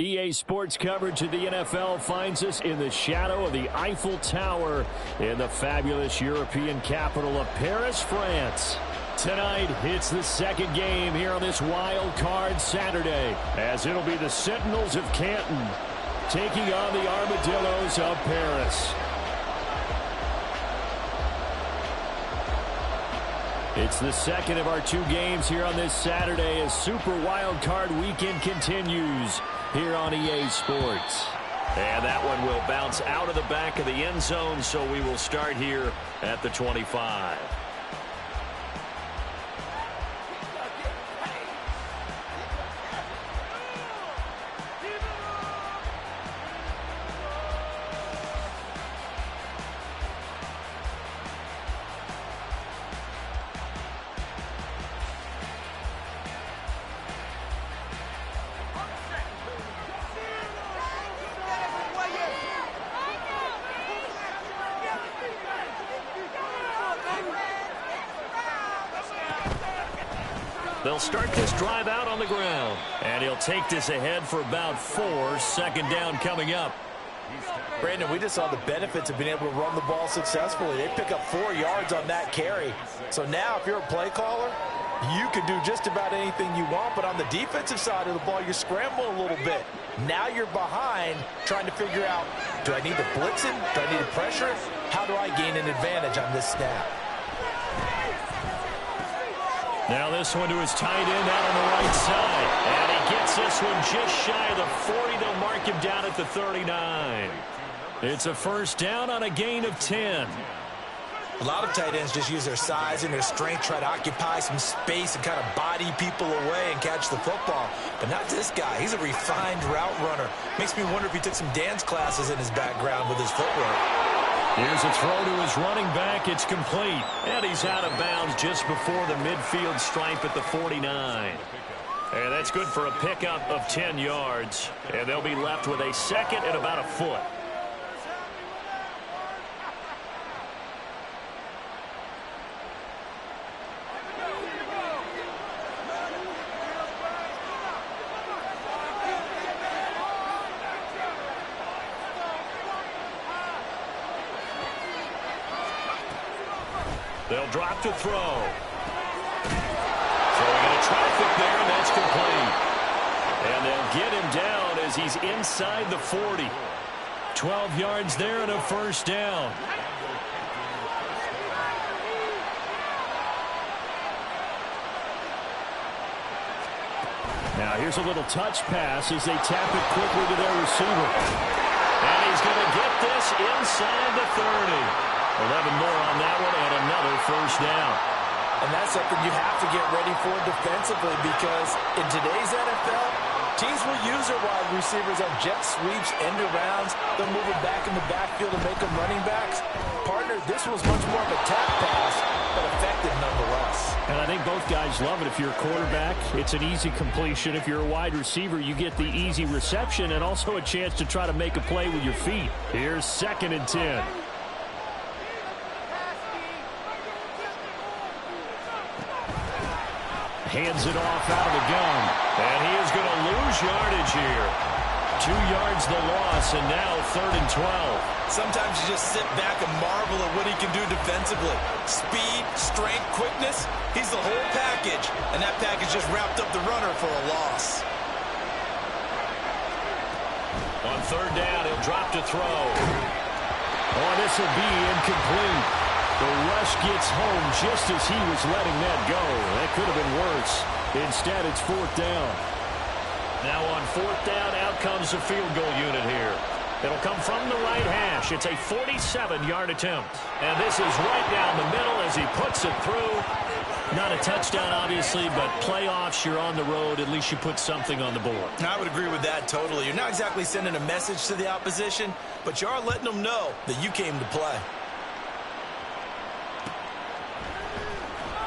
EA Sports coverage of the NFL finds us in the shadow of the Eiffel Tower in the fabulous European capital of Paris, France. Tonight, it's the second game here on this wild card Saturday, as it'll be the Sentinels of Canton taking on the Armadillos of Paris. It's the second of our two games here on this Saturday as Super Wild Card Weekend continues here on EA Sports. And that one will bounce out of the back of the end zone, so we will start here at the 25. They'll start this drive out on the ground. And he'll take this ahead for about 4. Second down coming up. Brandon, we just saw the benefits of being able to run the ball successfully. They pick up 4 yards on that carry. So now if you're a play caller, you can do just about anything you want. But on the defensive side of the ball, you're scrambling a little bit. Now you're behind trying to figure out, do I need to blitz him? Do I need to pressure him? How do I gain an advantage on this snap? Now this one to his tight end out on the right side. And he gets this one just shy of the 40. They'll mark him down at the 39. It's a first down on a gain of 10. A lot of tight ends just use their size and their strength, try to occupy some space and kind of body people away and catch the football. But not this guy. He's a refined route runner. Makes me wonder if he took some dance classes in his background with his footwork. Here's a throw to his running back. It's complete. And he's out of bounds just before the midfield stripe at the 49. And that's good for a pickup of 10 yards. And they'll be left with a second and about a foot. They'll drop to throw. Throwing into traffic there, and that's complete. And they'll get him down as he's inside the 40. 12 yards there and a first down. Now here's a little touch pass as they tap it quickly to their receiver. And he's going to get this inside the 30. 11 more on that one and another first down. And that's something you have to get ready for defensively because in today's NFL, teams will use their wide receivers on jet sweeps, end arounds. They'll move it back in the backfield and make them running backs. Partner, this was much more of a tap pass, but effective nonetheless. And I think both guys love it. If you're a quarterback, it's an easy completion. If you're a wide receiver, you get the easy reception and also a chance to try to make a play with your feet. Here's 2nd and 10. Hands it off out of the gun. And he is going to lose yardage here. 2 yards the loss, and now 3rd and 12. Sometimes you just sit back and marvel at what he can do defensively. Speed, strength, quickness. He's the whole package. And that package just wrapped up the runner for a loss. On 3rd down, he'll drop to throw. Oh, this will be incomplete. The rush gets home just as he was letting that go. That could have been worse. Instead, it's 4th down. Now on 4th down, out comes the field goal unit here. It'll come from the right hash. It's a 47-yard attempt. And this is right down the middle as he puts it through. Not a touchdown, obviously, but playoffs, you're on the road. At least you put something on the board. I would agree with that totally. You're not exactly sending a message to the opposition, but you are letting them know that you came to play.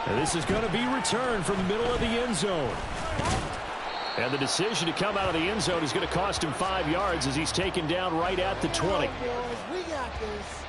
And this is going to be returned from the middle of the end zone. And the decision to come out of the end zone is going to cost him 5 yards as he's taken down right at the 20. We got this.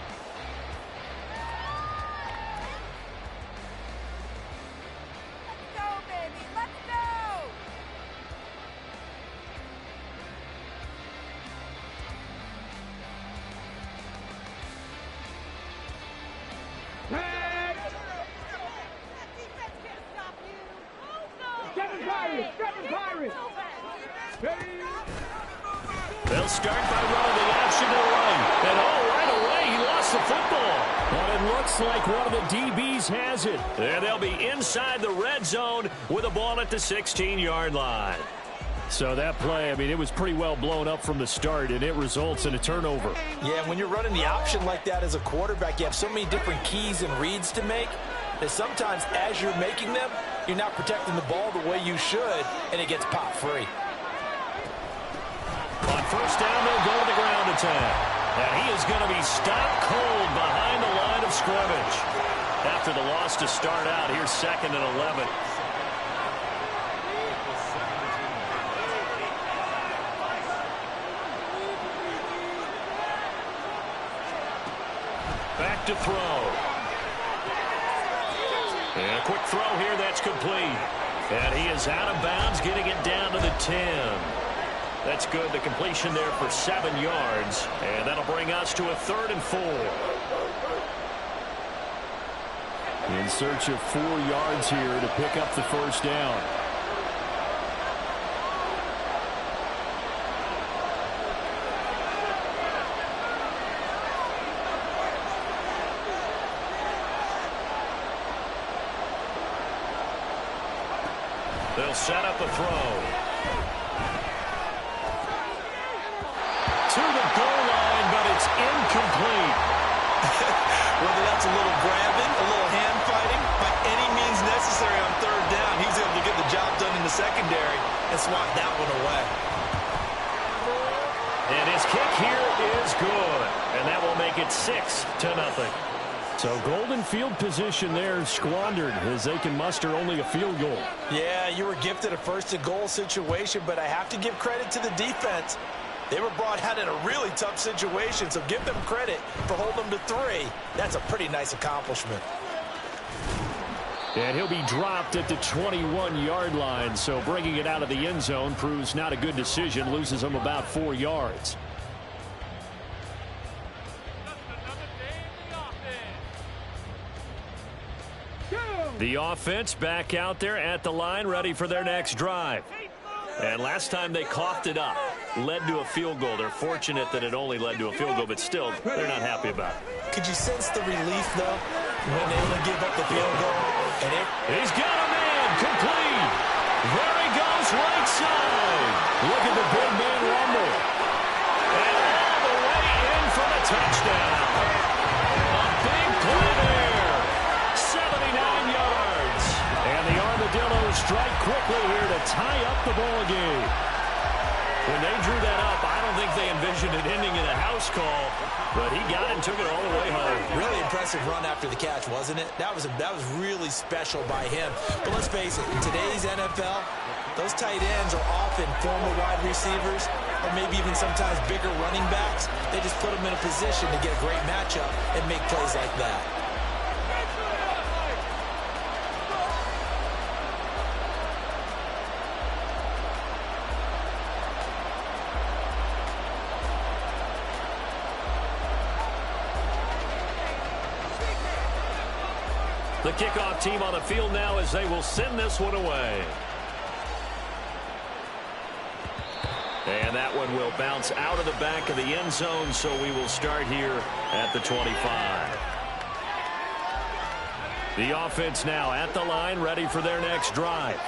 Looks like one of the DBs has it. And they'll be inside the red zone with a ball at the 16-yard line. So that play, I mean, it was pretty well blown up from the start, and it results in a turnover. Yeah, when you're running the option like that as a quarterback, you have so many different keys and reads to make that sometimes as you're making them, you're not protecting the ball the way you should, and it gets popped free. On first down, they'll go to the ground attack. And he is going to be stopped cold behind the line of scrimmage. After the loss to start out, here's 2nd and 11. Back to throw. And a quick throw here, that's complete. And he is out of bounds, getting it down to the 10. That's good. The completion there for 7 yards. And that'll bring us to a 3rd and 4. In search of 4 yards here to pick up the first down. They'll set up a throw. To the goal line, but it's incomplete. Whether that's a little grabbing, a little hand fighting, by any means necessary on 3rd down, he's able to get the job done in the secondary and swat that one away. And his kick here is good. And that will make it 6-0. So golden field position there squandered as they can muster only a field goal. Yeah, you were gifted a 1st and goal situation, but I have to give credit to the defense. They were brought out in a really tough situation, so give them credit for holding them to 3. That's a pretty nice accomplishment. And he'll be dropped at the 21-yard line, so bringing it out of the end zone proves not a good decision, loses him about 4 yards. The offense back out there at the line, ready for their next drive. And last time they coughed it up, led to a field goal. They're fortunate that it only led to a field goal, but still, they're not happy about it. Could you sense the relief, though, when they only give up the field goal? And he's got a man, complete. There he goes, right side. Look at the big man rumble. And all the way in for the touchdown. A big play there. 79 yards. And the Armadillos strike quickly here to tie up the ball game. When they drew that up, I don't think they envisioned it ending in a house call, but he got it and took it all the way home. Really impressive run after the catch, wasn't it? That was really special by him. But let's face it, in today's NFL, those tight ends are often former wide receivers or maybe even sometimes bigger running backs. They just put them in a position to get a great matchup and make plays like that. The kickoff team on the field now as they will send this one away. And that one will bounce out of the back of the end zone, so we will start here at the 25. The offense now at the line, ready for their next drive.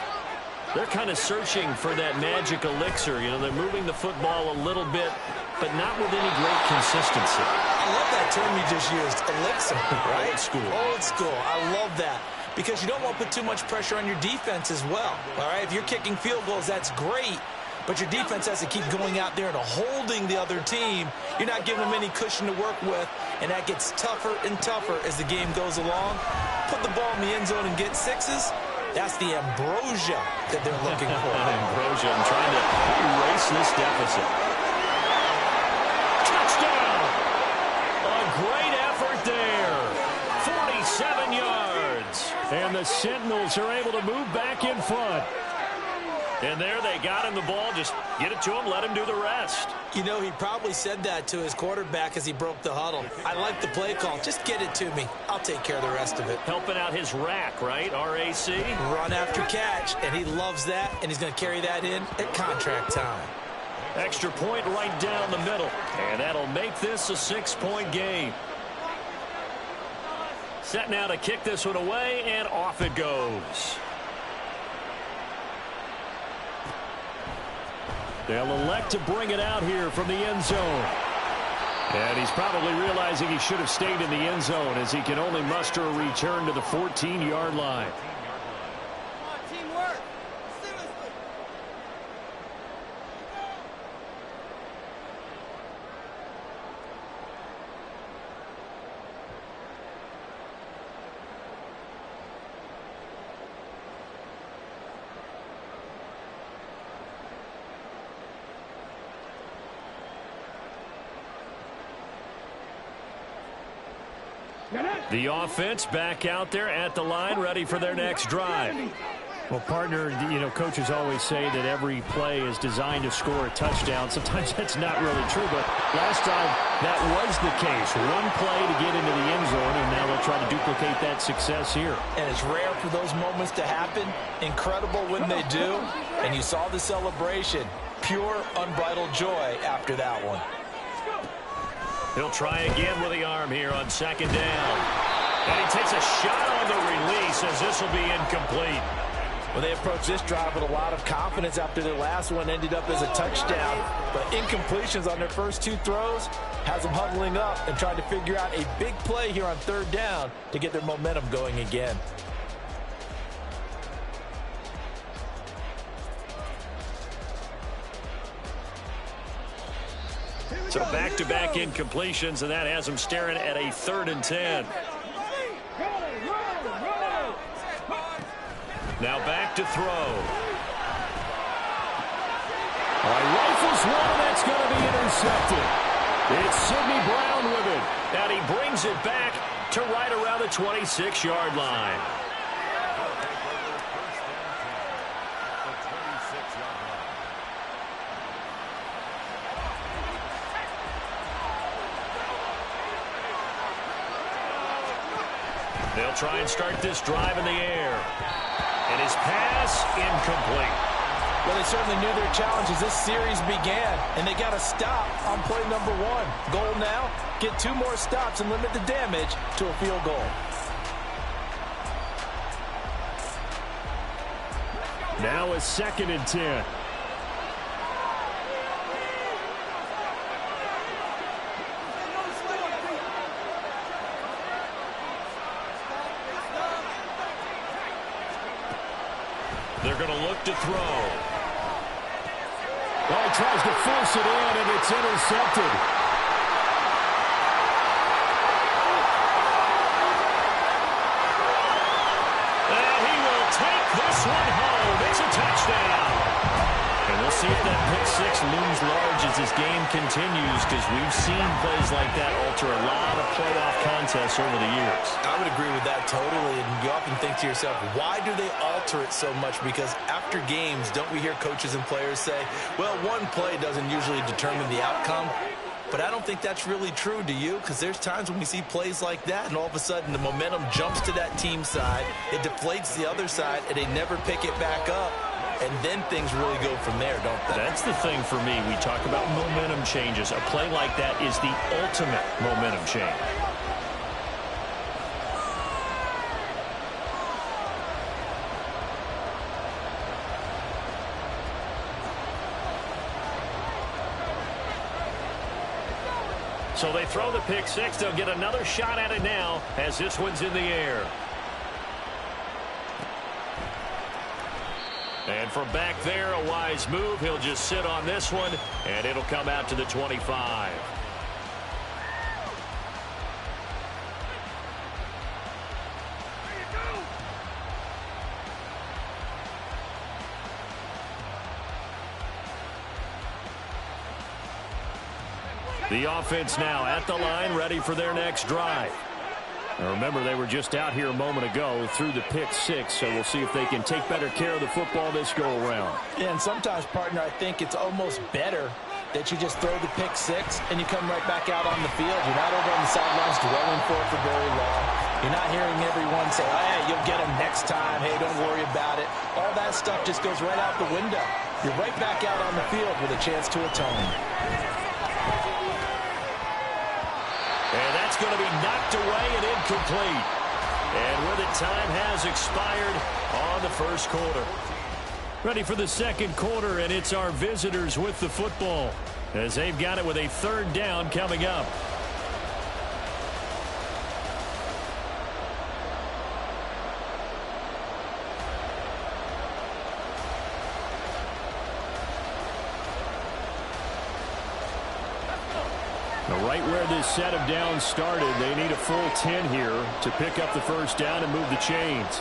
They're kind of searching for that magic elixir. You know, they're moving the football a little bit, but not with any great consistency. I love that term you just used, elixir, right? Old school. Old school. I love that because you don't want to put too much pressure on your defense as well, all right? If you're kicking field goals, that's great, but your defense has to keep going out there and holding the other team. You're not giving them any cushion to work with, and that gets tougher and tougher as the game goes along. Put the ball in the end zone and get 6s. That's the ambrosia that they're looking for. Ambrosia, I'm trying to erase this deficit. Touchdown! A great effort there. 47 yards. And the Sentinels are able to move back in front. And there they got him the ball. Just get it to him, let him do the rest. You know, he probably said that to his quarterback as he broke the huddle. I like the play call. Just get it to me. I'll take care of the rest of it. Helping out his rack, right? RAC. Run after catch, and he loves that, and he's going to carry that in at contract time. Extra point right down the middle. And that'll make this a 6-point game. Set now to kick this one away, and off it goes. They'll elect to bring it out here from the end zone. And he's probably realizing he should have stayed in the end zone as he can only muster a return to the 14-yard line. The offense back out there at the line, ready for their next drive. Well, partner, coaches always say that every play is designed to score a touchdown. Sometimes that's not really true, but last drive that was the case. One play to get into the end zone, and now they'll try to duplicate that success here. And it's rare for those moments to happen. Incredible when they do. And you saw the celebration. Pure, unbridled joy after that one. He'll try again with the arm here on second down. And he takes a shot on the release as this will be incomplete. Well, they approached this drive with a lot of confidence after their last one ended up as a touchdown. But incompletions on their first two throws has them huddling up and trying to figure out a big play here on third down to get their momentum going again. So back-to-back incompletions, and that has them staring at a 3rd and 10. Now back to throw. All right, rifles one, that's going to be intercepted. It's Sidney Brown with it, and he brings it back to right around the 26-yard line. They'll try and start this drive in the air. And his pass incomplete. Well, they certainly knew their challenge as this series began, and they got to stop on play number 1. Goal now, get 2 more stops and limit the damage to a field goal. Now a 2nd and 10. They're going to look to throw. Well, he tries to force it in, and it's intercepted. And he will take this one home. It's a touchdown. And we'll see if that pick six looms large as this game continues, because we've seen plays like that alter a lot of playoff contests over the years. I would agree with that totally, and you often think to yourself, why do they alter it so much? Because after games, don't we hear coaches and players say, well, one play doesn't usually determine the outcome? But I don't think that's really true, do you? Because there's times when we see plays like that, and all of a sudden the momentum jumps to that team side, it deflates the other side, and they never pick it back up. And then things really go from there, don't they? That's the thing for me. We talk about momentum changes. A play like that is the ultimate momentum change. So they throw the pick six. They'll get another shot at it now as this one's in the air. And from back there, a wise move. He'll just sit on this one, and it'll come out to the 25. The offense now at the line, ready for their next drive. Now remember, they were just out here a moment ago through the pick six, so we'll see if they can take better care of the football this go-around. Yeah, and sometimes, partner, I think it's almost better that you just throw the pick six and you come right back out on the field. You're not over on the sidelines dwelling for it for very long. You're not hearing everyone say, oh, hey, you'll get them next time. Hey, don't worry about it. All that stuff just goes right out the window. You're right back out on the field with a chance to atone. And that's going to be knocked away and incomplete. And with it, time has expired on the first quarter. Ready for the second quarter, and it's our visitors with the football as they've got it with a third down coming up. Right where this set of downs started, they need a full 10 here to pick up the first down and move the chains.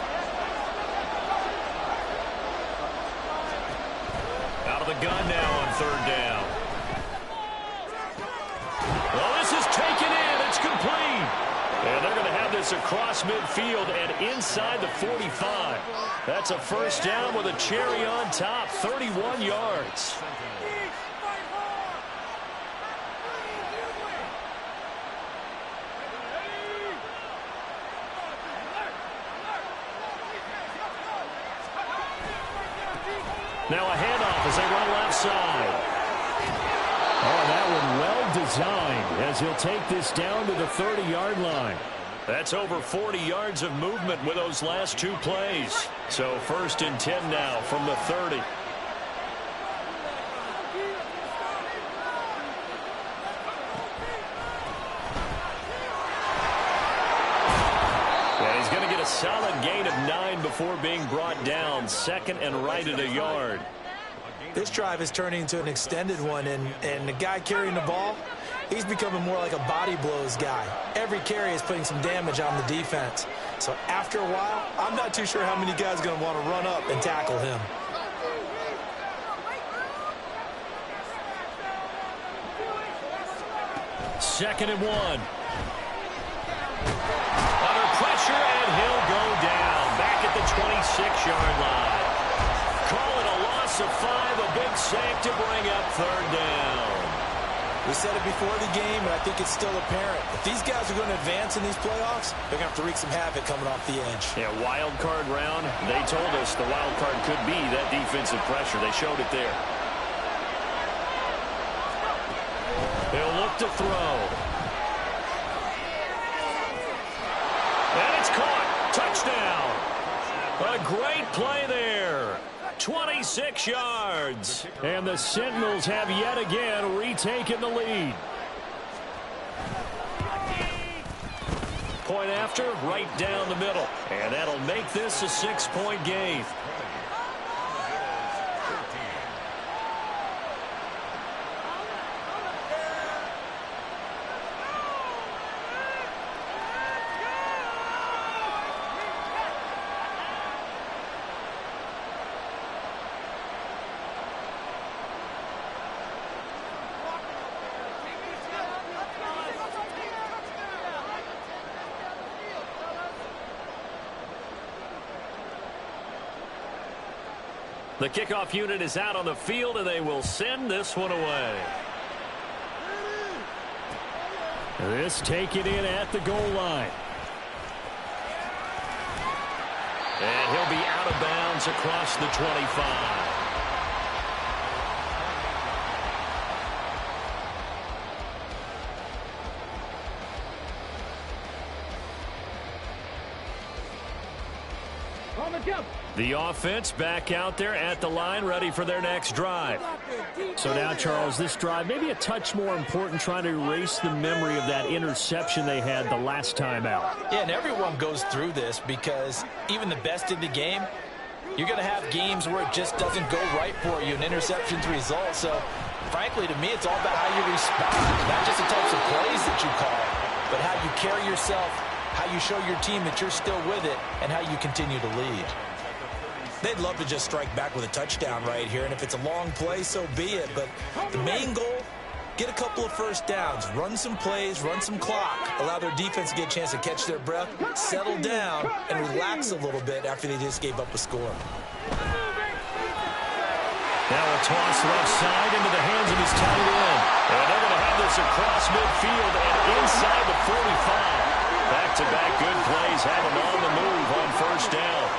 Out of the gun now on third down. Well, this is taken in. It's complete. And they're going to have this across midfield and inside the 45. That's a first down with a cherry on top, 31 yards. Now a handoff as they run left side. Oh, that one well designed as he'll take this down to the 30-yard line. That's over 40 yards of movement with those last two plays. So 1st and 10 now from the 30. A solid gain of 9 before being brought down. 2nd and right at a yard. This drive is turning into an extended one, and the guy carrying the ball, he's becoming more like a body blows guy. Every carry is putting some damage on the defense. So after a while, I'm not too sure how many guys are going to want to run up and tackle him. Second and 1. Pressure, and he'll go down back at the 26-yard line. Call it a loss of 5, a big sack to bring up third down. We said it before the game, and I think it's still apparent. If these guys are going to advance in these playoffs, they're going to have to wreak some havoc coming off the edge. Yeah, wild card round. They told us the wild card could be that defensive pressure. They showed it there. They'll look to throw. And it's caught. Touchdown. A great play there. 26 yards. And the Sentinels have yet again retaken the lead. Point after, right down the middle. And that'll make this a 6-point game. The kickoff unit is out on the field, and they will send this one away. This taken in at the goal line. And he'll be out of bounds across the 25. The offense back out there at the line, ready for their next drive. So now, Charles, this drive maybe a touch more important, trying to erase the memory of that interception they had the last time out. Yeah, and everyone goes through this because even the best in the game, you're going to have games where it just doesn't go right for you, and interceptions result. So, frankly, to me, it's all about how you respond, not just the types of plays that you call, but how you carry yourself, how you show your team that you're still with it, and how you continue to lead. They'd love to just strike back with a touchdown right here, and if it's a long play, so be it. But the main goal, get a couple of first downs, run some plays, run some clock, allow their defense to get a chance to catch their breath, settle down, and relax a little bit after they just gave up a score. Now a toss left side into the hands of his tight end. And they're going to have this across midfield and inside the 45. Back-to-back good plays have him on the move on first down.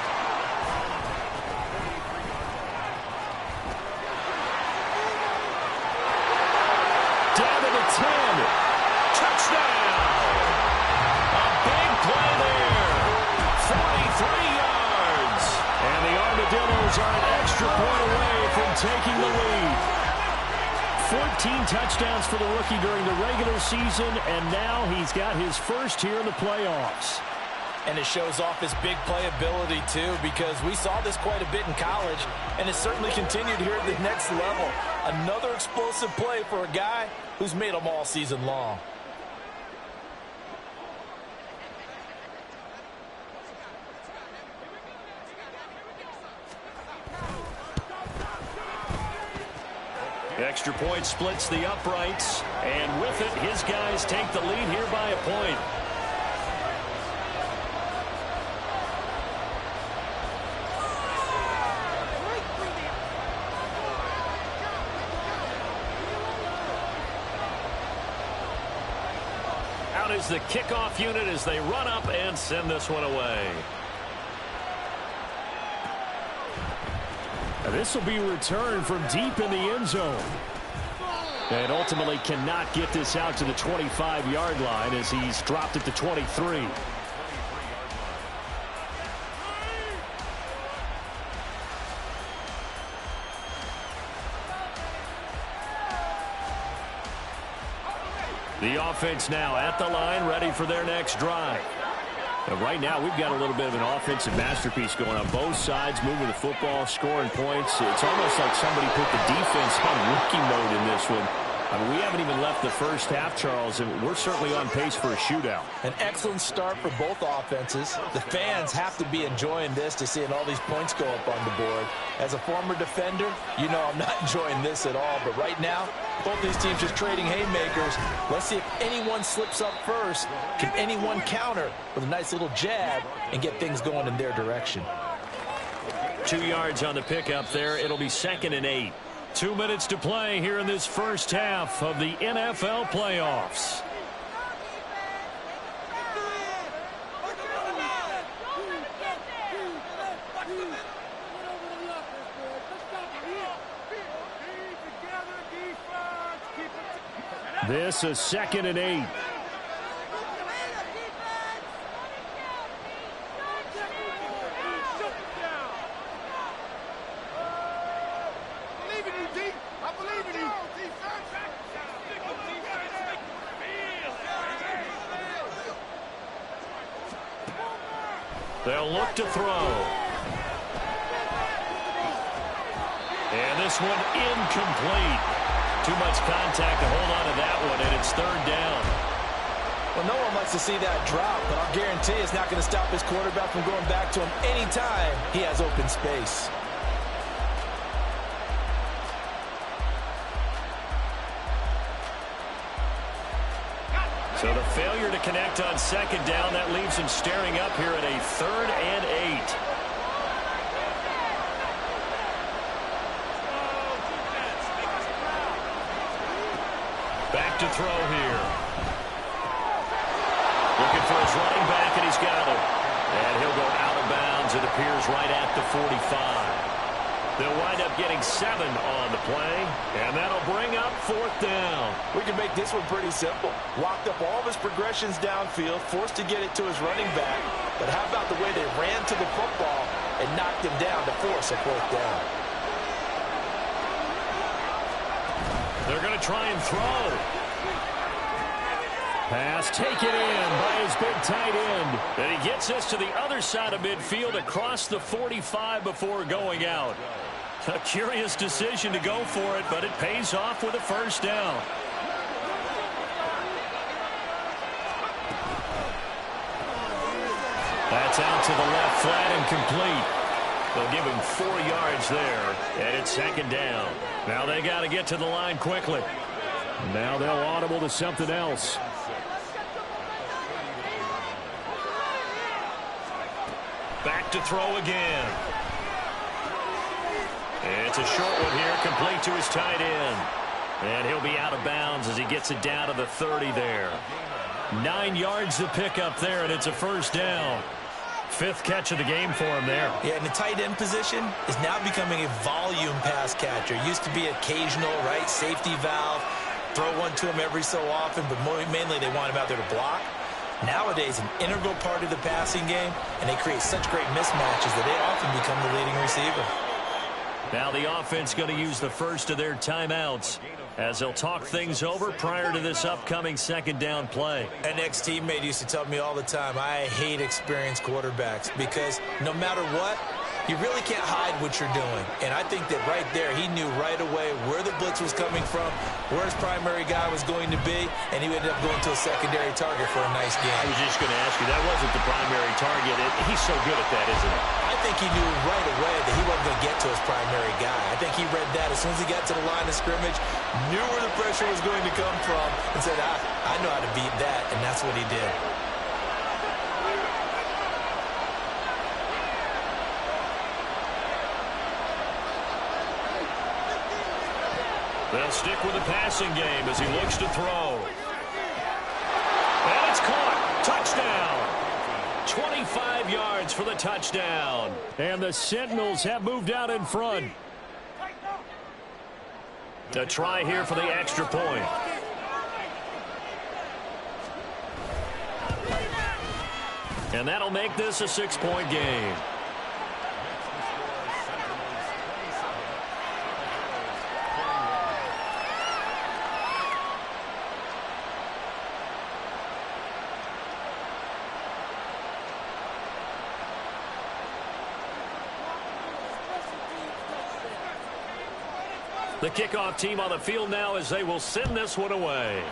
Down to the 10. Touchdown. A big play there. taking the lead. 14 touchdowns for the rookie during the regular season, and now he's got his first here in the playoffs. And it shows off his big playability, too, because we saw this quite a bit in college, and it certainly continued here at the next level. Another explosive play for a guy who's made them all season long. Extra point splits the uprights, and with it, his guys take the lead here by a point. Out is the kickoff unit as they run up and send this one away. This will be returned from deep in the end zone. And ultimately cannot get this out to the 25-yard line as he's dropped it to 23. The offense now at the line, ready for their next drive. And right now, we've got a little bit of an offensive masterpiece going on both sides, moving the football, scoring points. It's almost like somebody put the defense on rookie mode in this one. I mean, we haven't even left the first half, Charles, and we're certainly on pace for a shootout. An excellent start for both offenses. The fans have to be enjoying this to seeing all these points go up on the board. As a former defender, you know I'm not enjoying this at all. But right now, both these teams just trading haymakers. Let's see if anyone slips up first. Can anyone counter with a nice little jab and get things going in their direction? 2 yards on the pickup there. It'll be 2nd and 8. 2 minutes to play here in this first half of the NFL playoffs. This is 2nd and 8. They'll look to throw. And this one incomplete. Too much contact to hold on to that one, and it's 3rd down. Well, no one likes to see that drop, but I'll guarantee it's not going to stop his quarterback from going back to him anytime he has open space. So the failure to connect on 2nd down, that leaves him staring up here at a 3rd and 8. Back to throw here. Looking for his running back, and he's got him. And he'll go out of bounds. It appears right at the 45. They'll wind up getting 7 on the play, and that'll bring up 4th down. We can make this one pretty simple. Locked up all of his progressions downfield, forced to get it to his running back. But how about the way they ran to the football and knocked him down to force a 4th down? They're going to try and throw. Pass taken in by his big tight end. And he gets us to the other side of midfield across the 45 before going out. A curious decision to go for it, but it pays off with a 1st down. That's out to the left flat and complete. They'll give him 4 yards there, and it's 2nd down. Now they got to get to the line quickly. Now they'll audible to something else. Back to throw again. It's a short one here, complete to his tight end. And he'll be out of bounds as he gets it down to the 30 there. 9 yards to pick up there, and it's a 1st down. 5th catch of the game for him there. Yeah, and the tight end position is now becoming a volume pass catcher. Used to be occasional, right, safety valve. Throw one to him every so often, but mainly they want him out there to block. Nowadays, an integral part of the passing game, and they create such great mismatches that they often become the leading receiver. Now the offense going to use the first of their timeouts as they'll talk things over prior to this upcoming second down play. An ex-teammate used to tell me all the time, I hate experienced quarterbacks because no matter what, you really can't hide what you're doing. And I think that right there, he knew right away where the blitz was coming from, where his primary guy was going to be, and he ended up going to a secondary target for a nice game. I was just going to ask you, that wasn't the primary target. He's so good at that, isn't he? I think he knew right away that he wasn't going to get to his primary guy. I think he read that as soon as he got to the line of scrimmage, knew where the pressure was going to come from, and said, I know how to beat that, and that's what he did. They'll stick with the passing game as he looks to throw. And it's caught. Touchdown. 25 yards for the touchdown. And the Sentinels have moved out in front. A try here for the extra point. And that'll make this a 6-point game. The kickoff team on the field now as they will send this one away.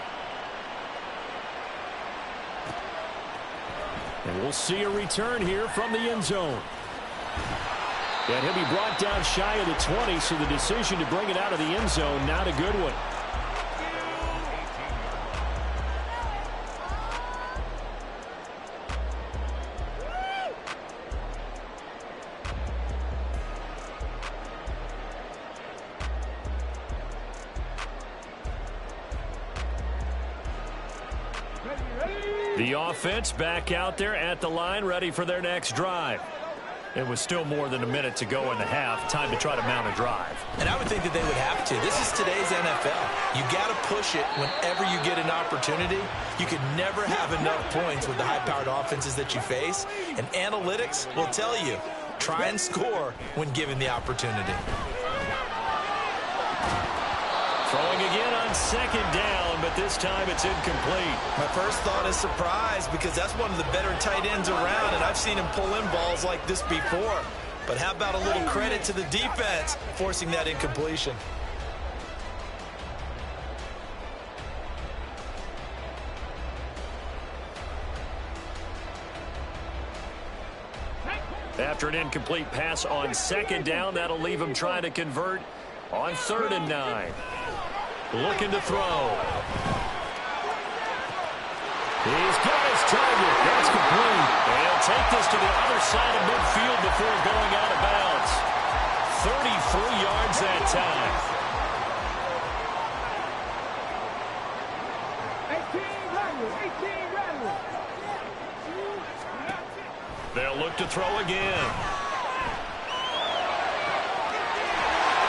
And we'll see a return here from the end zone. And he'll be brought down shy of the 20, so the decision to bring it out of the end zone, not a good one. The offense back out there at the line, ready for their next drive. It was still more than a minute to go in the half. Time to try to mount a drive. And I would think that they would have to. This is today's NFL. You got to push it whenever you get an opportunity. You could never have enough points with the high-powered offenses that you face. And analytics will tell you, try and score when given the opportunity. Throwing again on second down, but this time it's incomplete. My first thought is surprise because that's one of the better tight ends around, and I've seen him pull in balls like this before. But how about a little credit to the defense forcing that incompletion? After an incomplete pass on second down, that'll leave him trying to convert on 3rd and 9. Looking to throw. He's got his target. That's complete. And he'll take this to the other side of midfield before going out of bounds. 33 yards that time. 18 rattle. They'll look to throw again.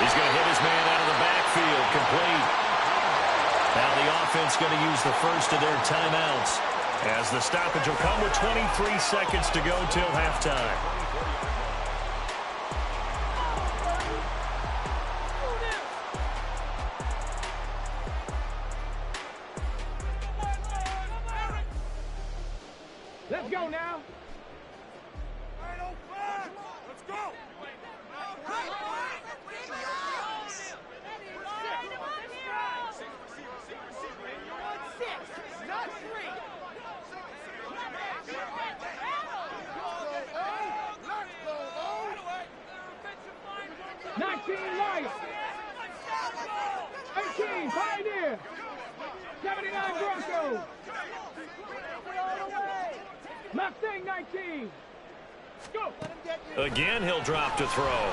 He's going to hit his man out of the backfield. Complete. Now the offense going to use the first of their timeouts as the stoppage will come with 23 seconds to go till halftime. Let's go now. Let's go. Not 3. 19 Lions. 18 Pioneer. 79 Broncos. Mustang 19. Go. Again, he'll drop to throw.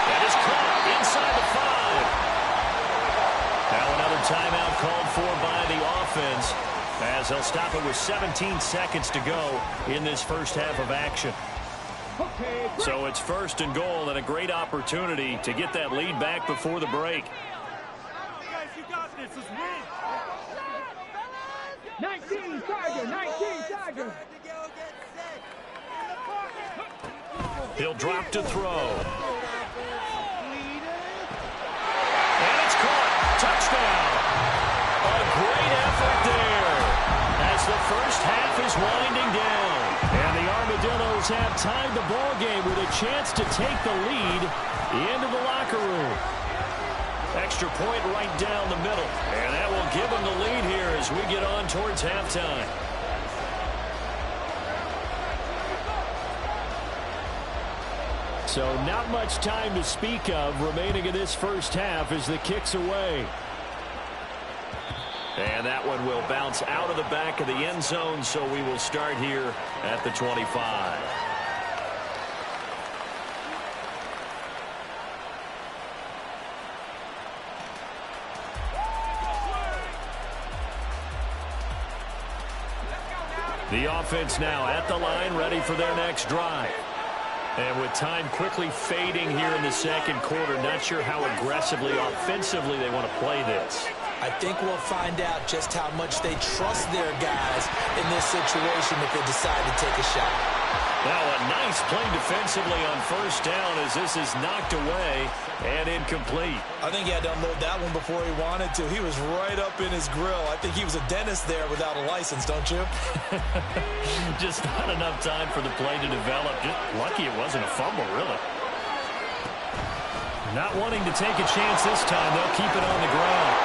That is caught inside the 5. Now another timeout called for by the offense as they'll stop it with 17 seconds to go in this first half of action. So it's 1st and goal and a great opportunity to get that lead back before the break. Guys, you got this. Let's win. 19 Tiger. 19 Tiger. He'll drop to throw. And it's caught. Touchdown. A great effort there as the first half is winding down. And the Armadillos have tied the ball game with a chance to take the lead into the locker room. Extra point right down the middle. And that will give them the lead here as we get on towards halftime. So not much time to speak of remaining in this first half as the kick's away. And that one will bounce out of the back of the end zone, so we will start here at the 25. The offense now at the line, ready for their next drive. And with time quickly fading here in the second quarter, not sure how aggressively, offensively they want to play this. I think we'll find out just how much they trust their guys in this situation if they decide to take a shot. Now a nice play defensively on first down as this is knocked away and incomplete. I think he had to unload that one before he wanted to. He was right up in his grill. I think he was a dentist there without a license, don't you? Just not enough time for the play to develop. Just lucky it wasn't a fumble, really. Not wanting to take a chance this time. They'll keep it on the ground.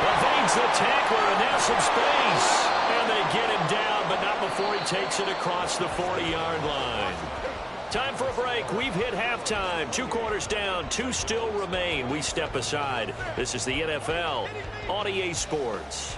Evades the tackler, and now some space. And they get him down, but not before he takes it across the 40-yard line. Time for a break. We've hit halftime. 2 quarters down, 2 still remain. We step aside. This is the NFL on EA Sports.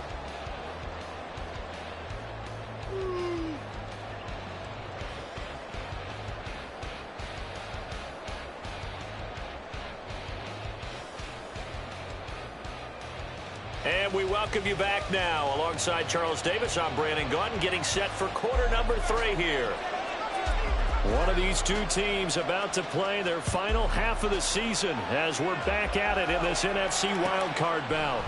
And we welcome you back now. Alongside Charles Davis, I'm Brandon Gaudin, getting set for quarter number 3 here. One of these two teams about to play their final half of the season as we're back at it in this NFC wildcard bout.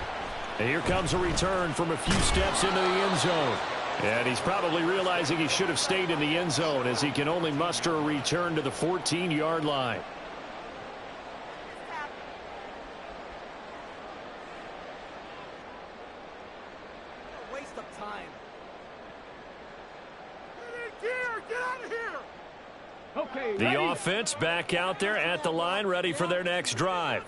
And here comes a return from a few steps into the end zone. And he's probably realizing he should have stayed in the end zone as he can only muster a return to the 14-yard line. The offense back out there at the line, ready for their next drive.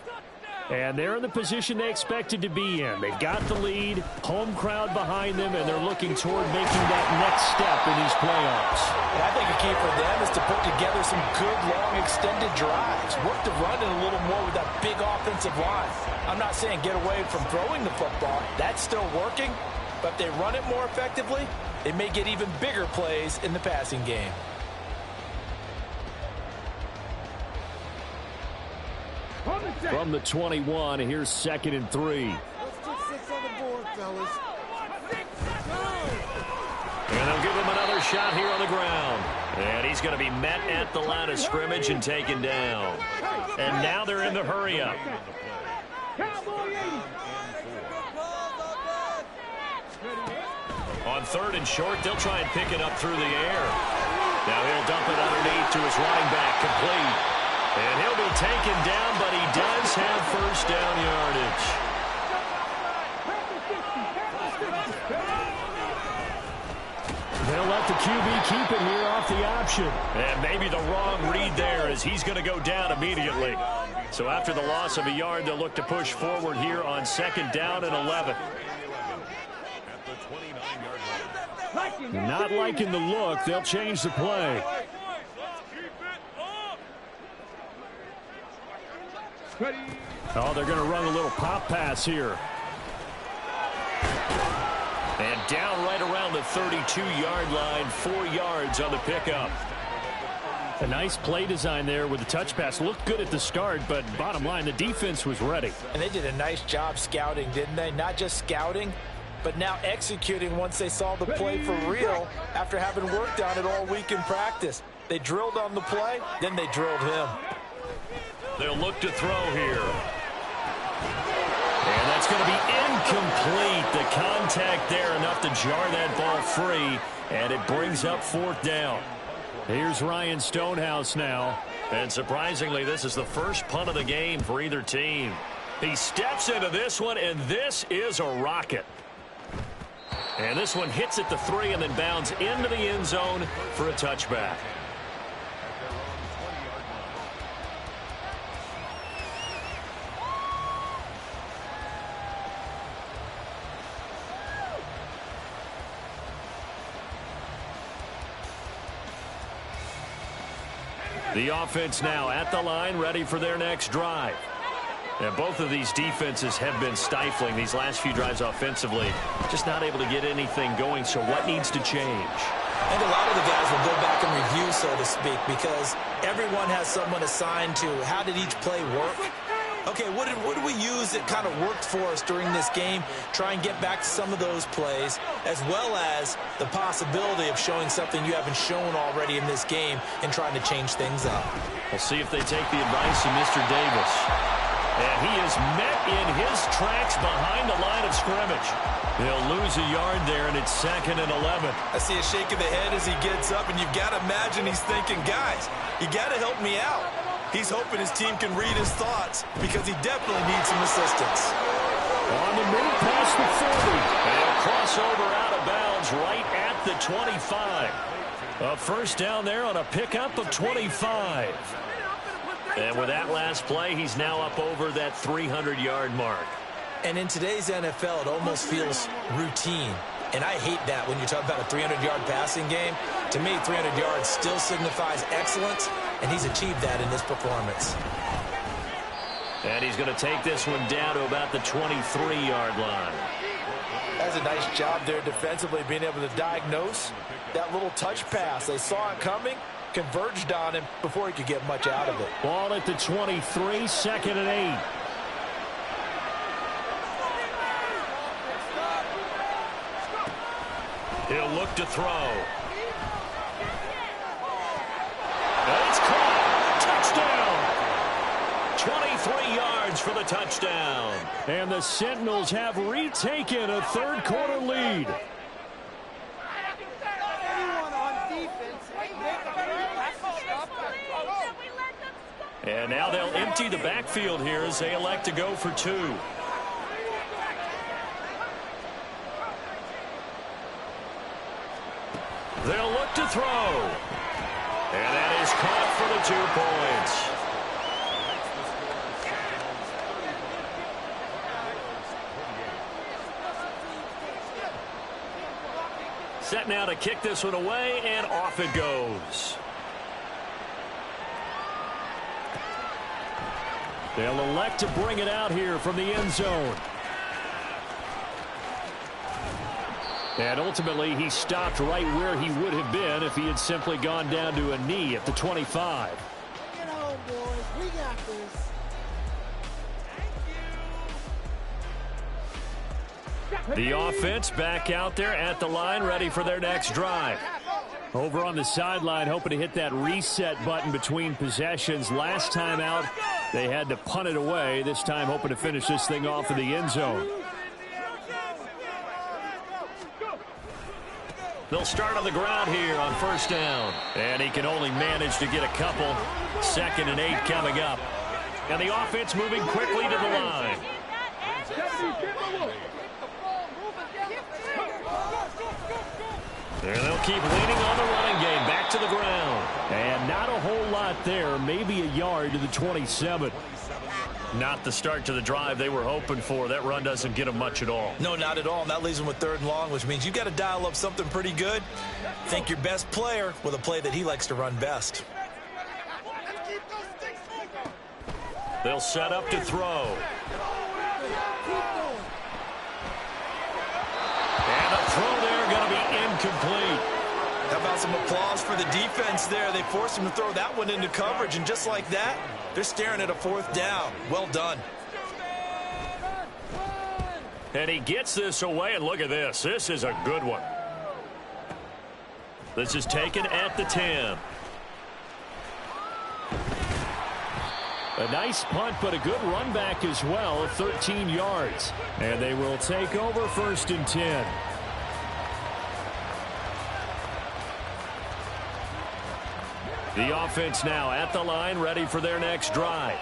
And they're in the position they expected to be in. They've got the lead, home crowd behind them, and they're looking toward making that next step in these playoffs. And I think the key for them is to put together some good, long, extended drives. Work the run in a little more with that big offensive line. I'm not saying get away from throwing the football. That's still working. But if they run it more effectively, they may get even bigger plays in the passing game. From the 21, here's 2nd and 3. Let's get 6 on the board, fellas. And they'll give him another shot here on the ground. And he's going to be met at the line of scrimmage and taken down. And now they're in the hurry-up. On 3rd and short, they'll try and pick it up through the air. Now he'll dump it underneath to his running back, complete. And he'll be taken down, but he does have first down yardage. They'll let the QB keep it here off the option. And maybe the wrong read there as he's going to go down immediately. So after the loss of a yard, they'll look to push forward here on 2nd down and 11. Not liking the look. They'll change the play. Oh, they're going to run a little pop pass here. And down right around the 32-yard line, 4 yards on the pickup. A nice play design there with the touch pass. Looked good at the start, but bottom line, the defense was ready. And they did a nice job scouting, didn't they? Not just scouting, but now executing once they saw the play for real after having worked on it all week in practice. They drilled on the play, then they drilled him. They'll look to throw here. And that's going to be incomplete. The contact there enough to jar that ball free, and it brings up 4th down. Here's Ryan Stonehouse now. And surprisingly, this is the first punt of the game for either team. He steps into this one, and this is a rocket. And this one hits at the 3 and then bounds into the end zone for a touchback. The offense now at the line, ready for their next drive. And both of these defenses have been stifling these last few drives offensively. Just not able to get anything going, so what needs to change? And a lot of the guys will go back and review, so to speak, because everyone has someone assigned to how did each play work. Okay, what did we use that kind of worked for us during this game? Try and get back to some of those plays, as well as the possibility of showing something you haven't shown already in this game and trying to change things up. We'll see if they take the advice of Mr. Davis. And he is met in his tracks behind the line of scrimmage. They'll lose a yard there, and it's 2nd and 11. I see a shake of the head as he gets up, and you've got to imagine he's thinking, guys, you got to help me out. He's hoping his team can read his thoughts because he definitely needs some assistance. On the move past the 40. And a crossover out of bounds right at the 25. A first down there on a pickup of 25. And with that last play, he's now up over that 300-yard mark. And in today's NFL, it almost feels routine. And I hate that when you talk about a 300-yard passing game. To me, 300 yards still signifies excellence, and he's achieved that in this performance. And he's going to take this one down to about the 23-yard line. That's a nice job there defensively, being able to diagnose that little touch pass. They saw it coming, converged on him before he could get much out of it. Ball at the 23, 2nd and 8. He'll look to throw. And it's caught. Touchdown. 23 yards for the touchdown. And the Sentinels have retaken a third-quarter lead. And now they'll empty the backfield here as they elect to go for 2. They'll look to throw. And that is caught for the 2 points. Set now to kick this one away, and off it goes. They'll elect to bring it out here from the end zone. And ultimately, he stopped right where he would have been if he had simply gone down to a knee at the 25. Get home, boys. We got this. The offense back out there at the line, ready for their next drive. Over on the sideline, hoping to hit that reset button between possessions. Last time out, they had to punt it away. This time, hoping to finish this thing off in the end zone. They'll start on the ground here on first down. And he can only manage to get a couple. 2nd and 8 coming up. And the offense moving quickly to the line. And they'll keep leaning on the running game. Back to the ground. And not a whole lot there. Maybe a yard to the 27. Not the start to the drive they were hoping for. That run doesn't get them much at all. No, not at all. And that leaves them with 3rd and long, which means you've got to dial up something pretty good. Think your best player with a play that he likes to run best. They'll set up to throw. And a throw there going to be incomplete. How about some applause for the defense there? They forced him to throw that one into coverage, and just like that, they're staring at a 4th down. Well done. And he gets this away, and look at this. This is a good one. This is taken at the 10. A nice punt, but a good run back as well, 13 yards. And they will take over 1st and 10. The offense now at the line, ready for their next drive.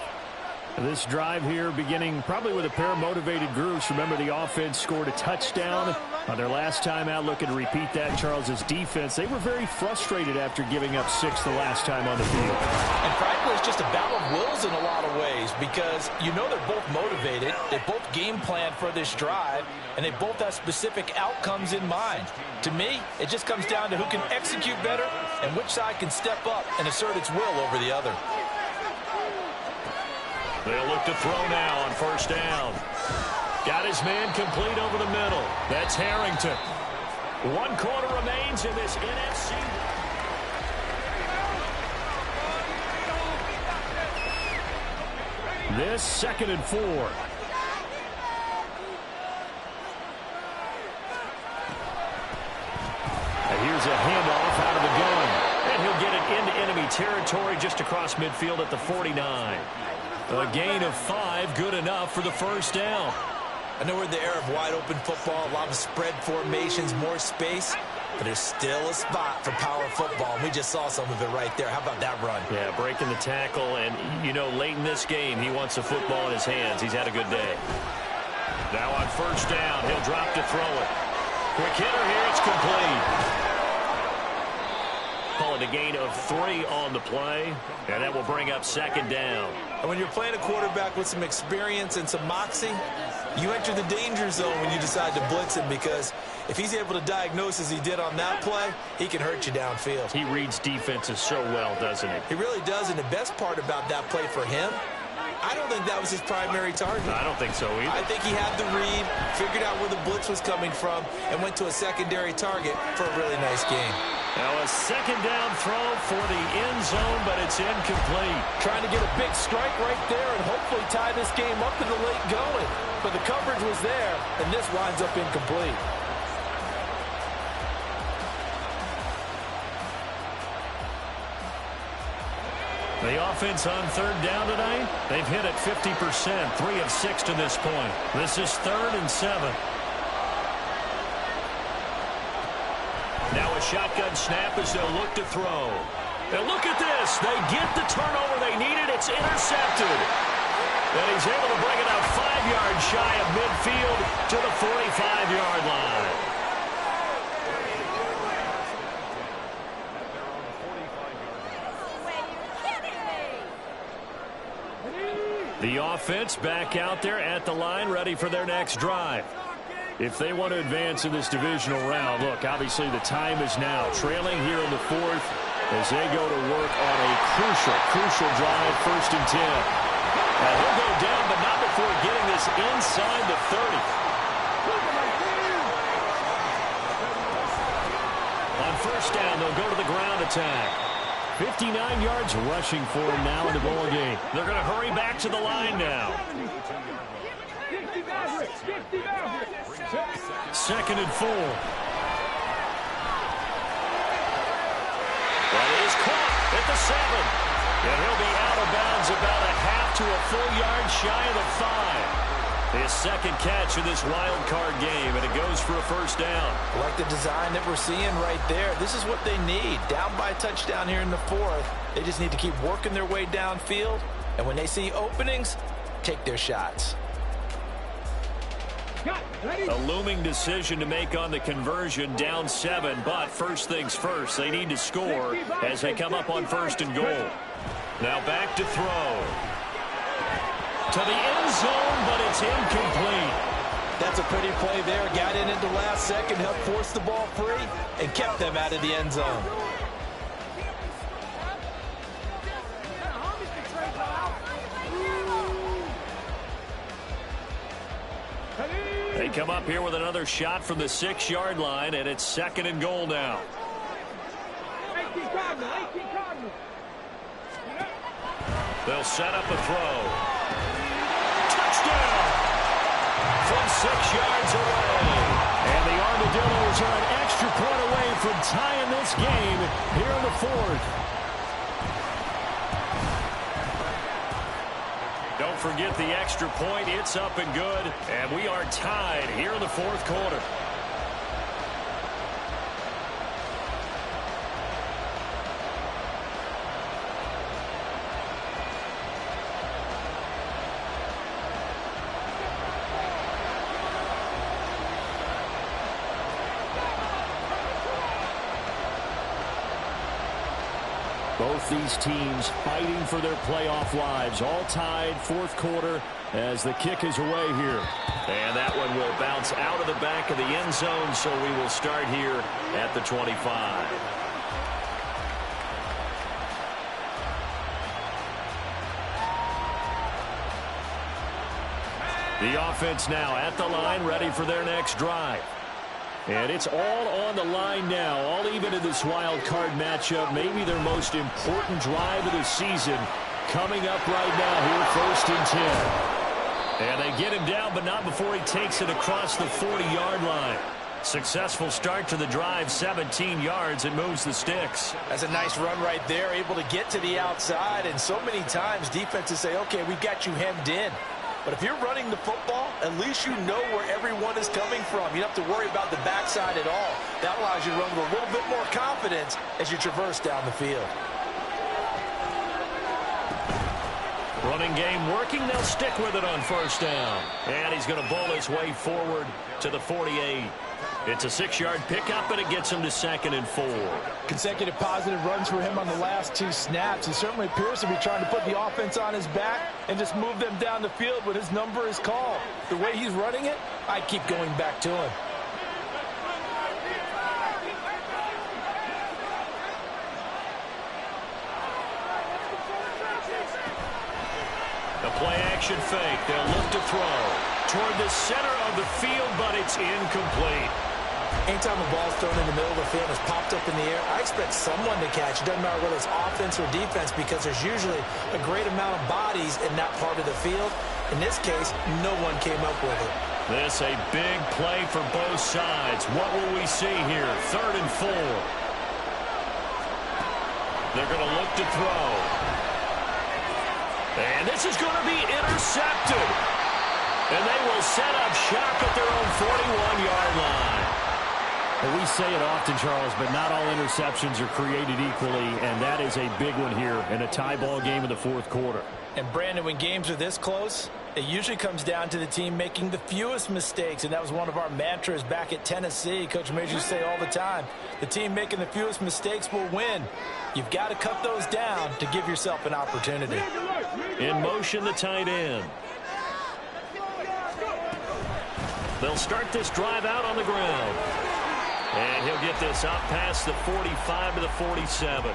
This drive here beginning probably with a pair of motivated groups. Remember, the offense scored a touchdown on their last time out. Looking to repeat that. Charles's defense, they were very frustrated after giving up 6 the last time on the field. And frankly, it's just a battle of wills in a lot of ways because you know they're both motivated. They both game plan for this drive, and they both have specific outcomes in mind. To me, it just comes down to who can execute better and which side can step up and assert its will over the other. They'll look to throw now on first down. Got his man complete over the middle. That's Harrington. 1 quarter remains in this NFC. This 2nd and 4. And here's a handoff out of the gun. And he'll get it into enemy territory just across midfield at the 49. A gain of 5, good enough for the first down. I know we're in the era of wide-open football, a lot of spread formations, more space, but there's still a spot for power football, and we just saw some of it right there. How about that run? Yeah, breaking the tackle, and, you know, late in this game, he wants the football in his hands. He's had a good day. Now on first down, he'll drop to throw it. Quick hitter here, it's complete. Call it a gain of 3 on the play, and that will bring up 2nd down. And when you're playing a quarterback with some experience and some moxie, you enter the danger zone when you decide to blitz him because if he's able to diagnose as he did on that play, he can hurt you downfield. He reads defenses so well, doesn't he? He really does, and the best part about that play for him, I don't think that was his primary target. I don't think so either. I think he had the read, figured out where the blitz was coming from, and went to a secondary target for a really nice game. Now a 2nd down throw for the end zone, but it's incomplete. Trying to get a big strike right there and hopefully tie this game up in the late going. But the coverage was there, and this winds up incomplete. The offense on 3rd down tonight, they've hit it 50%, 3 of 6 to this point. This is 3rd and 7. Now a shotgun snap as they'll look to throw. And look at this. They get the turnover they needed. It's intercepted. And he's able to bring it out 5 yards shy of midfield to the 45-yard line. The offense back out there at the line, ready for their next drive. If they want to advance in this divisional round, look, obviously the time is now. Trailing here in the 4th as they go to work on a crucial drive, 1st and 10. And he'll go down, but not before getting this inside the 30. On first down, they'll go to the ground attack. 59 yards rushing for him now in the ball game. They're going to hurry back to the line now. 2nd and 4. That is caught at the 7. And he'll be out of bounds about a half to a full yard shy of the 5. His 2nd catch in this wild card game, and it goes for a first down. I like the design that we're seeing right there. This is what they need. Down by a touchdown here in the 4th. They just need to keep working their way downfield. And when they see openings, take their shots. A looming decision to make on the conversion, down 7, but first things first, they need to score as they come up on 1st and goal. Now back to throw. To the end zone, but it's incomplete. That's a pretty play there. Got in at the last second, helped force the ball free, and kept them out of the end zone. They come up here with another shot from the 6-yard line, and it's 2nd and goal now. They'll set up a throw. Touchdown! From 6 yards away. And the Armadillos are an extra point away from tying this game here in the 4th. Don't forget the extra point. It's up and good. And we are tied here in the 4th quarter. Both these teams fighting for their playoff lives. All tied, fourth quarter, as the kick is away here. And that one will bounce out of the back of the end zone, so we will start here at the 25. The offense now at the line, ready for their next drive. And it's all on the line now, all even in this wild card matchup. Maybe their most important drive of the season coming up right now here, 1st and 10. And they get him down, but not before he takes it across the 40-yard line. Successful start to the drive, 17 yards, and moves the sticks. That's a nice run right there, able to get to the outside. And so many times defenses say, okay, we've got you hemmed in. But if you're running the football, at least you know where everyone is coming from. You don't have to worry about the backside at all. That allows you to run with a little bit more confidence as you traverse down the field. Running game working. They'll stick with it on 1st down. And he's going to bowl his way forward to the 48. It's a 6-yard pickup, and it gets him to 2nd and 4. Consecutive positive runs for him on the last 2 snaps. He certainly appears to be trying to put the offense on his back and just move them down the field when his number is called. The way he's running it, I keep going back to him. The play-action fake. They'll look to throw toward the center of the field, but it's incomplete. Anytime a ball's thrown in the middle of the field and is popped up in the air, I expect someone to catch. It doesn't matter whether it's offense or defense, because there's usually a great amount of bodies in that part of the field. In this case, no one came up with it. This a big play for both sides. What will we see here? 3rd and 4. They're going to look to throw. And this is going to be intercepted. And they will set up shop at their own 41-yard line. Well, we say it often, Charles, but not all interceptions are created equally, and that is a big one here in a tie ball game in the 4th quarter. And, Brandon, when games are this close, it usually comes down to the team making the fewest mistakes, and that was one of our mantras back at Tennessee. Coach Major used to say all the time, the team making the fewest mistakes will win. You've got to cut those down to give yourself an opportunity. In motion, the tight end. They'll start this drive out on the ground. And he'll get this up past the 45 to the 47.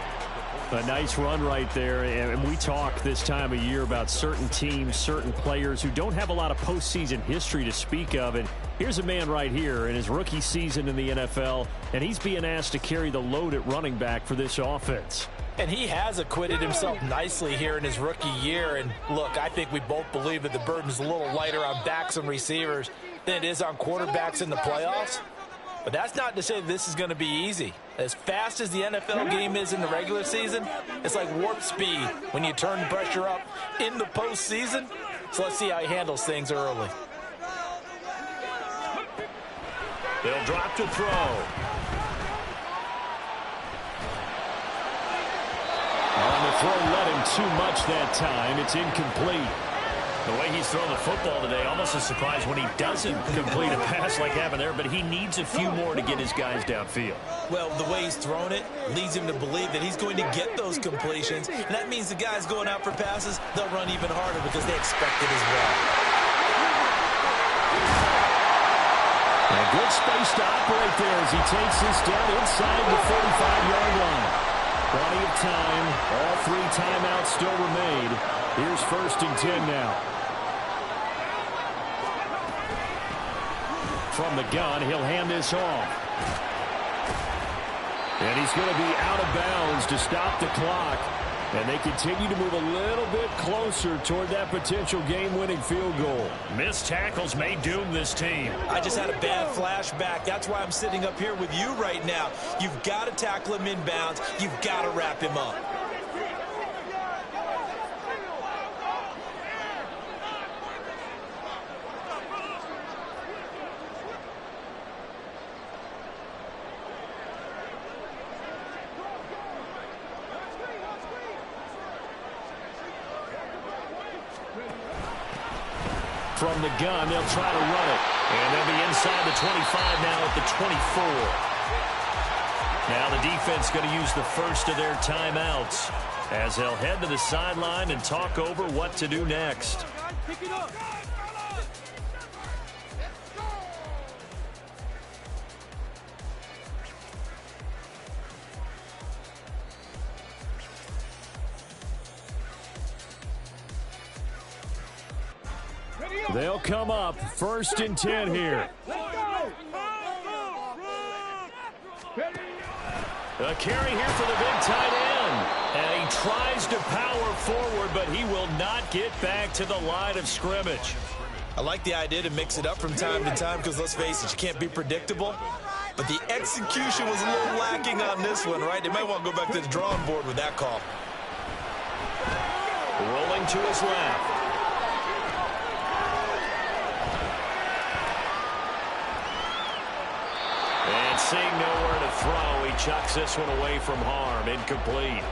A nice run right there. And we talk this time of year about certain teams, certain players who don't have a lot of postseason history to speak of. And here's a man right here in his rookie season in the NFL, and he's being asked to carry the load at running back for this offense. And he has acquitted himself nicely here in his rookie year. And look, I think we both believe that the burden's a little lighter on backs and receivers than it is on quarterbacks in the playoffs. But that's not to say this is going to be easy. As fast as the NFL game is in the regular season, it's like warp speed when you turn the pressure up in the postseason. So let's see how he handles things early. They'll drop to throw. On the throw, let him too much that time. It's incomplete. The way he's thrown the football today, almost a surprise when he doesn't complete a pass like happened there, but he needs a few more to get his guys downfield. Well, the way he's thrown it leads him to believe that he's going to get those completions, and that means the guys going out for passes, they'll run even harder because they expect it as well. A good space to operate there as he takes this down inside the 45-yard line. Plenty of time. All 3 timeouts still remain. Here's 1st and 10 now. From the gun, he'll hand this off. And he's going to be out of bounds to stop the clock. And they continue to move a little bit closer toward that potential game-winning field goal. Missed tackles may doom this team. I just had a bad flashback. That's why I'm sitting up here with you right now. You've got to tackle him inbounds. You've got to wrap him up. From the gun, they'll try to run it. And they'll be inside the 25 now at the 24. Now the defense going to use the first of their timeouts as they'll head to the sideline and talk over what to do next. Pick it up. They'll come up 1st and 10 here. Let's go. A carry here for the big tight end. And he tries to power forward, but he will not get back to the line of scrimmage. I like the idea to mix it up from time to time because, let's face it, you can't be predictable. But the execution was a little lacking on this one, right? They might want to go back to the drawing board with that call. Rolling to his left. And seeing nowhere to throw, he chucks this one away from harm. Incomplete.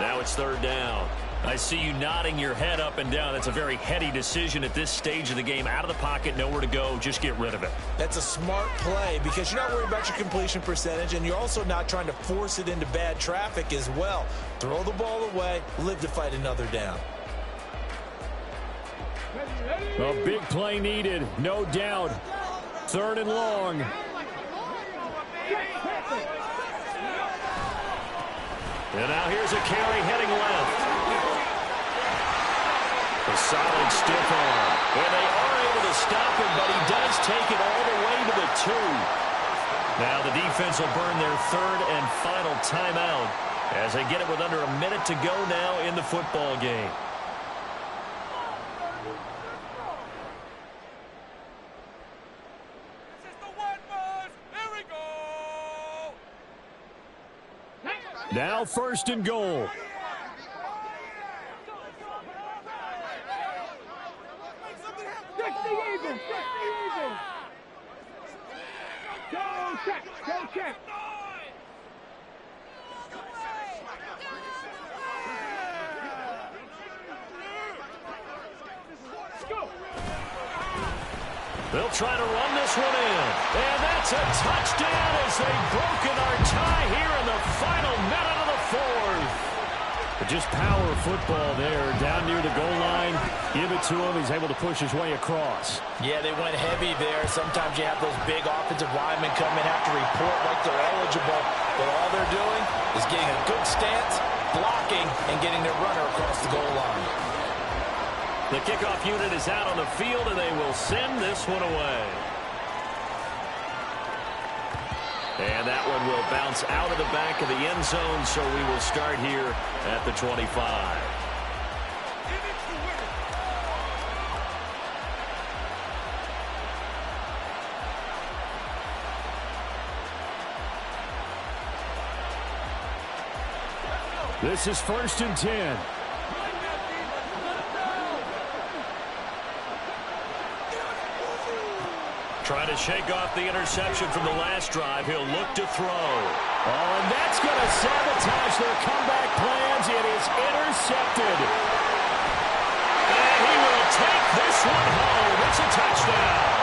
Now it's 3rd down. I see you nodding your head up and down. That's a very heady decision at this stage of the game. Out of the pocket, nowhere to go. Just get rid of it. That's a smart play because you're not worried about your completion percentage, and you're also not trying to force it into bad traffic as well. Throw the ball away, live to fight another down. A big play needed, no doubt. 3rd and long. And now here's a carry heading left. A solid stiff arm. And they are able to stop him, but he does take it all the way to the 2. Now the defense will burn their 3rd and final timeout as they get it with under a minute to go now in the football game. Now 1st and goal. Go check. Go check. Go. They'll try to run this one in. And that's a touchdown as they've broken our tie here in the final minute of the 4th. But just power football there down near the goal line. Give it to him. He's able to push his way across. Yeah, they went heavy there. Sometimes you have those big offensive linemen come in, have to report like they're eligible. But all they're doing is getting a good stance, blocking, and getting their runner across the goal line. The kickoff unit is out on the field, and they will send this one away. And that one will bounce out of the back of the end zone, so we will start here at the 25. This is 1st and 10. Trying to shake off the interception from the last drive. He'll look to throw. Oh, and that's going to sabotage their comeback plans. It is intercepted. And he will take this one home. It's a touchdown.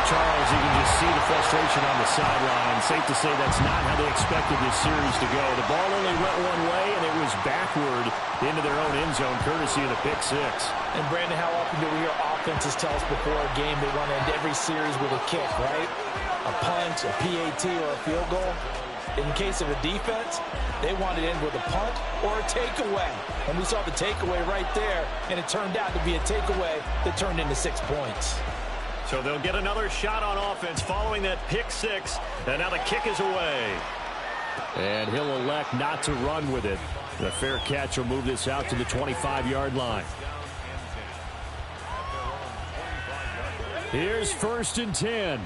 Charles, you can just see the frustration on the sideline. Safe to say that's not how they expected this series to go. The ball only went one way, and it was backward into their own end zone, courtesy of the pick 6. And, Brandon, how often do we hear offenses tell us before a game they want to end every series with a kick, right? A punt, a PAT, or a field goal. In the case of a defense, they want to end with a punt or a takeaway. And we saw the takeaway right there, and it turned out to be a takeaway that turned into 6 points. So they'll get another shot on offense following that pick 6. And now the kick is away. And he'll elect not to run with it. The fair catch will move this out to the 25-yard line. Here's 1st and 10.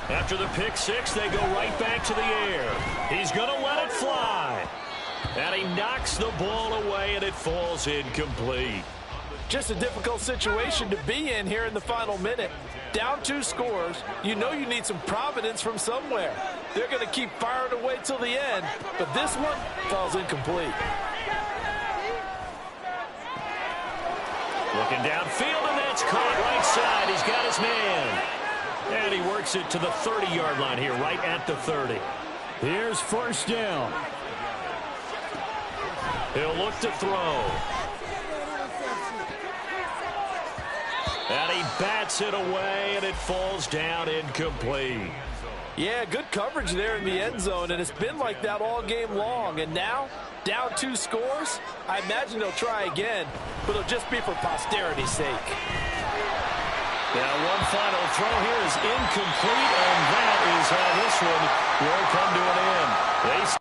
After the pick 6, they go right back to the air. He's going to let it fly. And he knocks the ball away, and it falls incomplete. Just a difficult situation to be in here in the final minute. Down 2 scores, you know you need some providence from somewhere. They're going to keep firing away till the end, but this one falls incomplete. Looking downfield, and that's caught right side. He's got his man. And he works it to the 30-yard line here, right at the 30. Here's first down. He'll look to throw. And he bats it away, and it falls down incomplete. Yeah, good coverage there in the end zone, and it's been like that all game long. And now, down 2 scores, I imagine they'll try again, but it'll just be for posterity's sake. Now one final throw here is incomplete, and that is how this one will come to an end.